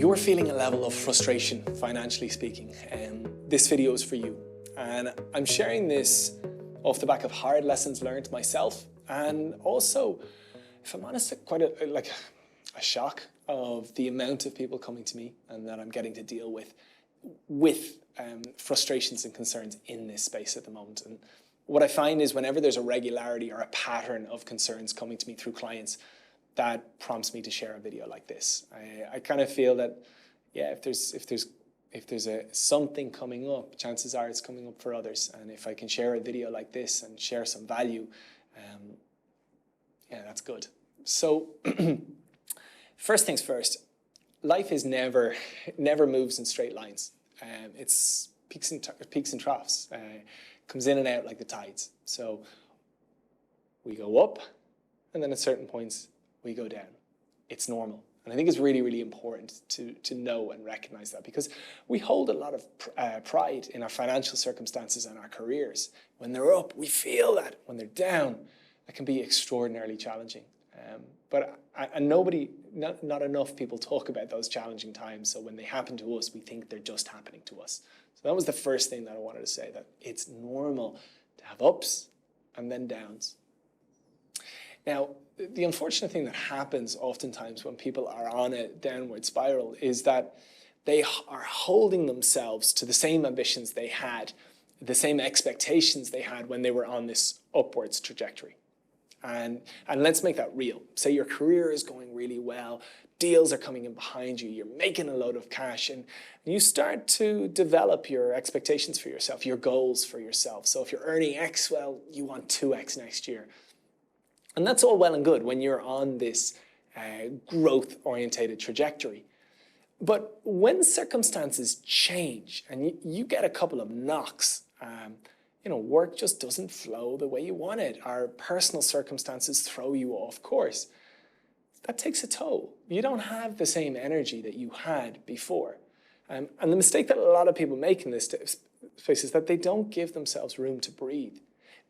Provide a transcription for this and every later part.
You're feeling a level of frustration, financially speaking, and this video is for you. And I'm sharing this off the back of hard lessons learned myself, and also, if I'm honest, quite a shock of the amount of people coming to me and that I'm getting to deal with frustrations and concerns in this space at the moment. And what I find is whenever there's a regularity or a pattern of concerns coming to me through clients, that prompts me to share a video like this. I kind of feel that, yeah, if there's something coming up, chances are it's coming up for others. And if I can share a video like this and share some value, yeah, that's good. So first things first, life is never moves in straight lines. It's peaks and troughs. Comes in and out like the tides. So we go up, and then at certain points we go down. It's normal. And I think it's really, really important to know and recognize that, because we hold a lot of pride in our financial circumstances and our careers. When they're up, we feel that. When they're down, it can be extraordinarily challenging. But not enough people talk about those challenging times. So when they happen to us, we think they're just happening to us. So that was the first thing that I wanted to say, that it's normal to have ups and then downs. Now, the unfortunate thing that happens oftentimes when people are on a downward spiral is that they are holding themselves to the same ambitions they had, the same expectations they had when they were on this upwards trajectory. And let's make that real. Say your career is going really well, deals are coming in behind you, you're making a load of cash, and you start to develop your expectations for yourself, your goals for yourself. So if you're earning X, well, you want 2X next year. And that's all well and good when you're on this growth-orientated trajectory. But when circumstances change and you get a couple of knocks, work just doesn't flow the way you want it. Our personal circumstances throw you off course. That takes a toll. You don't have the same energy that you had before. And the mistake that a lot of people make in this space is that they don't give themselves room to breathe,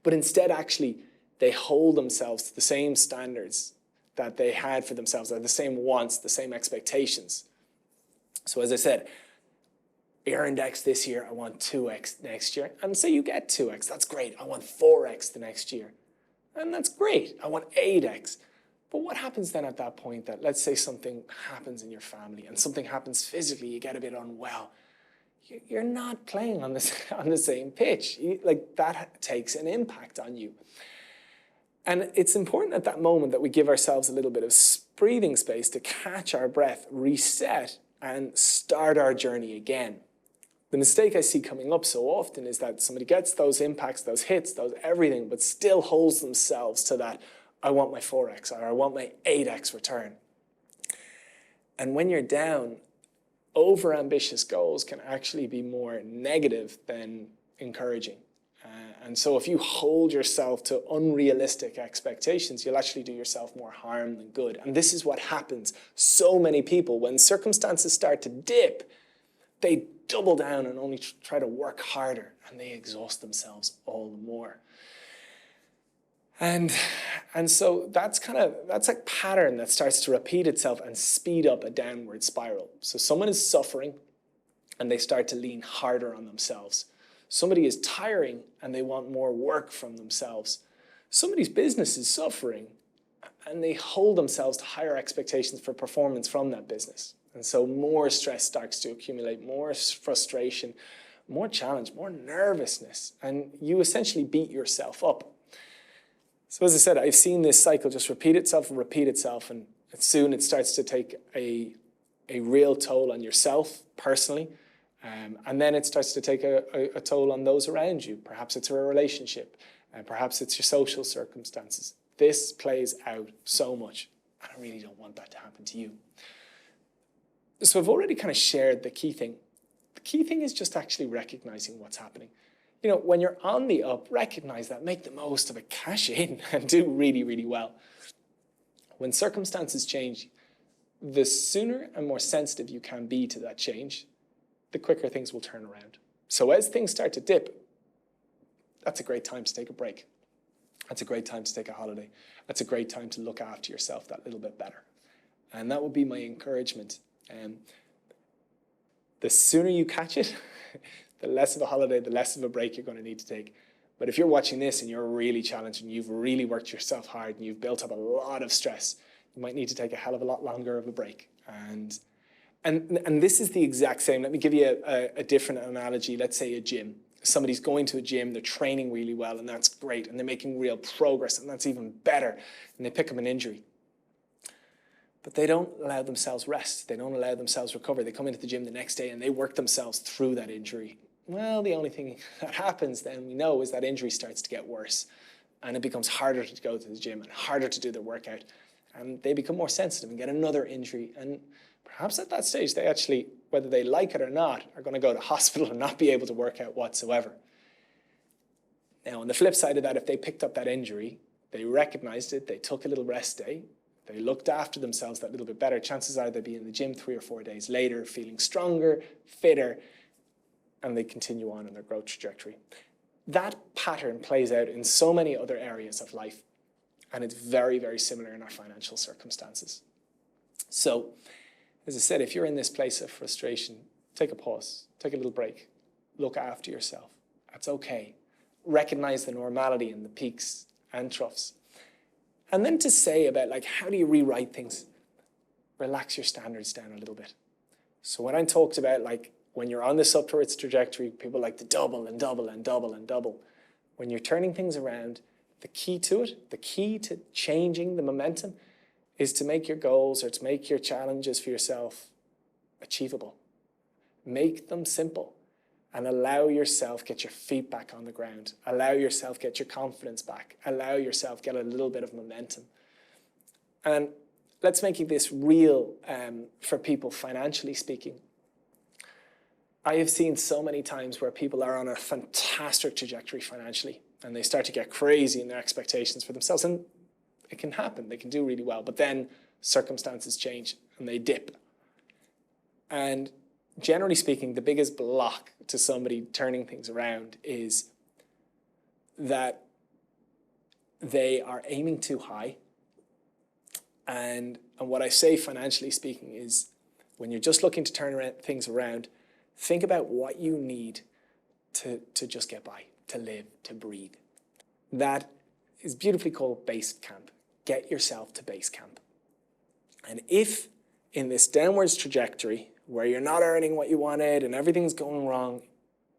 but instead actually they hold themselves to the same standards that they had for themselves, the same wants, the same expectations. So as I said, I earned X this year, I want 2X next year. And say you get 2X, that's great. I want 4X the next year. And that's great, I want 8X. But what happens then at that point that, let's say something happens in your family and something happens physically, you get a bit unwell. You're not playing on the same pitch. That takes an impact on you. And it's important at that moment that we give ourselves a little bit of breathing space to catch our breath, reset, and start our journey again. The mistake I see coming up so often is that somebody gets those impacts, those hits, those everything, but still holds themselves to that, I want my 4X or I want my 8X return. And when you're down, over-ambitious goals can actually be more negative than encouraging. And so if you hold yourself to unrealistic expectations, you'll actually do yourself more harm than good. And this is what happens. So many people, when circumstances start to dip, they double down and only try to work harder, and they exhaust themselves all the more. And so that's a pattern that starts to repeat itself and speed up a downward spiral. So someone is suffering and they start to lean harder on themselves. Somebody is tiring and they want more work from themselves. Somebody's business is suffering and they hold themselves to higher expectations for performance from that business. And so more stress starts to accumulate, more frustration, more challenge, more nervousness, and you essentially beat yourself up. So as I said, I've seen this cycle just repeat itself, and soon it starts to take a real toll on yourself personally. And then it starts to take a toll on those around you. Perhaps it's a relationship, and perhaps it's your social circumstances. This plays out so much, and I really don't want that to happen to you. So I've already kind of shared the key thing. The key thing is just actually recognizing what's happening. When you're on the up, recognize that, make the most of it, cash in, and do really, really well. When circumstances change, the sooner and more sensitive you can be to that change, the quicker things will turn around. So as things start to dip, that's a great time to take a break. That's a great time to take a holiday. That's a great time to look after yourself that little bit better. And that would be my encouragement. The sooner you catch it, the less of a holiday, the less of a break you're going to need to take. But if you're watching this and you're really challenged and you've really worked yourself hard and you've built up a lot of stress, you might need to take a hell of a lot longer of a break. And this is the exact same. Let me give you a different analogy. Let's say a gym. Somebody's going to a gym, they're training really well, and that's great, and they're making real progress, and that's even better, and they pick up an injury. But they don't allow themselves rest. They don't allow themselves recover. They come into the gym the next day and they work themselves through that injury. Well, the only thing that happens then, we know, is that injury starts to get worse, and it becomes harder to go to the gym and harder to do their workout, and they become more sensitive and get another injury. And perhaps at that stage, they actually, whether they like it or not, are going to go to hospital and not be able to work out whatsoever. Now, on the flip side of that, if they picked up that injury, they recognized it, they took a little rest day, they looked after themselves that little bit better, chances are they'd be in the gym 3 or 4 days later, feeling stronger, fitter, and they continue on in their growth trajectory. That pattern plays out in so many other areas of life, and it's very, very similar in our financial circumstances. So, as I said, if you're in this place of frustration, take a pause, take a little break, look after yourself. That's okay. Recognize the normality and the peaks and troughs. And then to say about, like, how do you rewrite things? Relax your standards down a little bit. So when I talked about, like, when you're on this upwards trajectory, people like to double and double and double and double. When you're turning things around, the key to it, the key to changing the momentum, is to make your goals or to make your challenges for yourself achievable. Make them simple and allow yourself get your feet back on the ground. Allow yourself get your confidence back. Allow yourself get a little bit of momentum. And let's make this real for people financially speaking. I have seen so many times where people are on a fantastic trajectory financially and they start to get crazy in their expectations for themselves. And it can happen, they can do really well, but then circumstances change and they dip. And generally speaking, the biggest block to somebody turning things around is that they are aiming too high. And what I say financially speaking is when you're just looking to turn things around, think about what you need to just get by, to live, to breathe. That is beautifully called base camp. Get yourself to base camp. And if in this downwards trajectory where you're not earning what you wanted and everything's going wrong,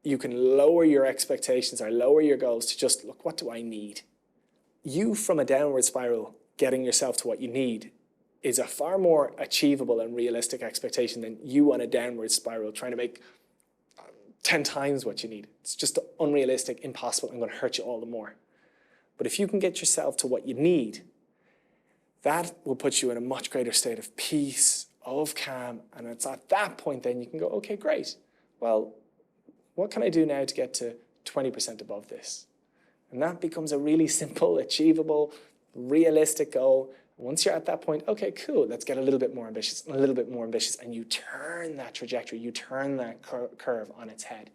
you can lower your expectations or lower your goals to just, look, what do I need? You, from a downward spiral, getting yourself to what you need is a far more achievable and realistic expectation than you on a downward spiral trying to make 10 times what you need. It's just unrealistic, impossible, and going to hurt you all the more. But if you can get yourself to what you need, that will put you in a much greater state of peace, of calm, and it's at that point then you can go, okay, great. Well, what can I do now to get to 20% above this? And that becomes a really simple, achievable, realistic goal. Once you're at that point, okay, cool, let's get a little bit more ambitious and a little bit more ambitious, and you turn that trajectory, you turn that curve on its head.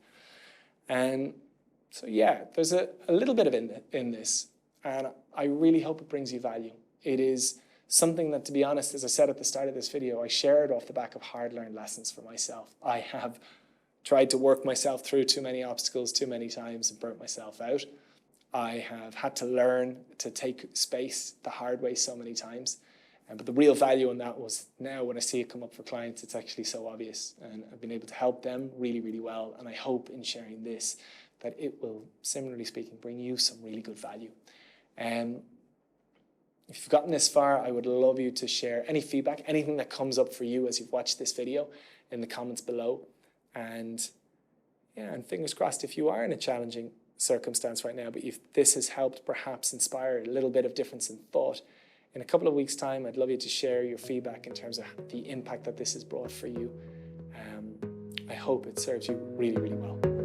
And so yeah, there's a little bit of in this, and I really hope it brings you value. It is something that, to be honest, as I said at the start of this video, I shared off the back of hard-learned lessons for myself. I have tried to work myself through too many obstacles too many times and burnt myself out. I have had to learn to take space the hard way so many times. But the real value in that was now when I see it come up for clients, it's actually so obvious. And I've been able to help them really, really well. And I hope in sharing this that it will, similarly speaking, bring you some really good value. If you've gotten this far, I would love you to share any feedback, anything that comes up for you as you've watched this video in the comments below. And yeah, and fingers crossed if you are in a challenging circumstance right now, but if this has helped perhaps inspire a little bit of difference in thought, in a couple of weeks' time, I'd love you to share your feedback in terms of the impact that this has brought for you. I hope it serves you really, really well.